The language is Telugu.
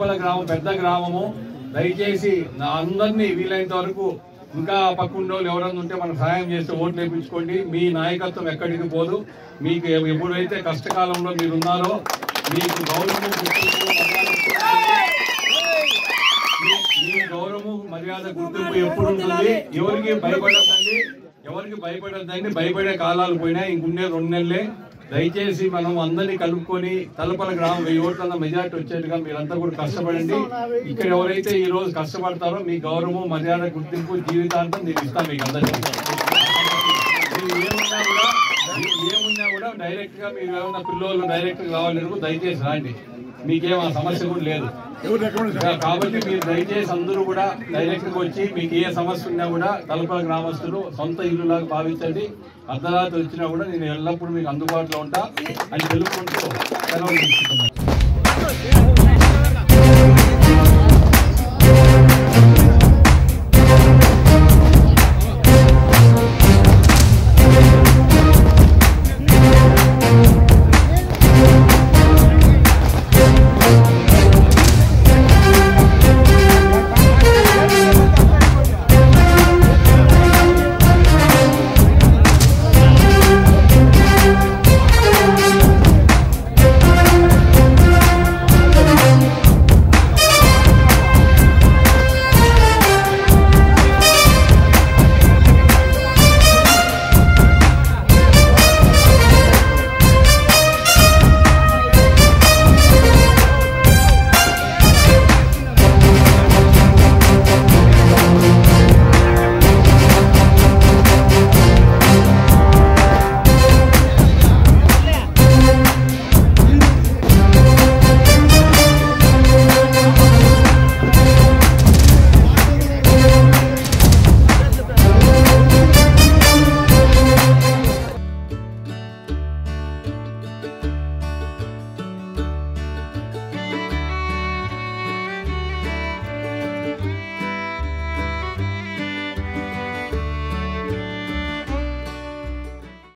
తలపల గ్రామం పెద్ద గ్రామము. దయచేసి అందరినీ వీలైనంత వరకు ఇంకా పక్కన ఎవరన్నా ఉంటే మనకు సహాయం చేస్తే ఓట్లు వేయించుకోండి. మీ నాయకత్వం ఎక్కడికి పోదు. మీకు ఎప్పుడైతే కష్టకాలంలో మీరు ఉన్నారో మీకు గౌరవము మర్యాద గుర్తింపు ఎప్పుడు ఉంటుంది. ఎవరికి భయపడద్దండి. భయపడే కాలాలు పోయినా ఇంకుండే 2 నెలలే. దయచేసి మనం అందరినీ కలుపుకొని తలపల గ్రామం 1000 ఓట్ల మెజార్టీ వచ్చేట్టుగా మీరంతా కూడా కష్టపడండి. ఇక్కడ ఎవరైతే ఈ రోజు కష్టపడతారో మీ గౌరవం మర్యాద గుర్తింపు జీవితాంతం నేను ఇస్తాను మీకు అందరికీ. ఏమున్నా కూడా డైరెక్ట్ గా మీరు ఏమన్నా పిల్లలు డైరెక్ట్ గా కావాలనుకో దయచేసి రాండి. మీకేం ఆ సమస్య కూడా లేదు కాబట్టి మీరు దయచేసి అందరూ కూడా డైరెక్ట్ గా వచ్చి మీకు ఏ సమస్య ఉన్నా కూడా తలపల గ్రామస్తులు సొంత ఇల్లులాగా భావించండి. అర్ధరాత్రి వచ్చినా కూడా నేను ఎల్లప్పుడూ మీకు అందుబాటులో ఉంటా అని తెలుపుకుంటూ సెలవు తీసుకుంటున్నాను.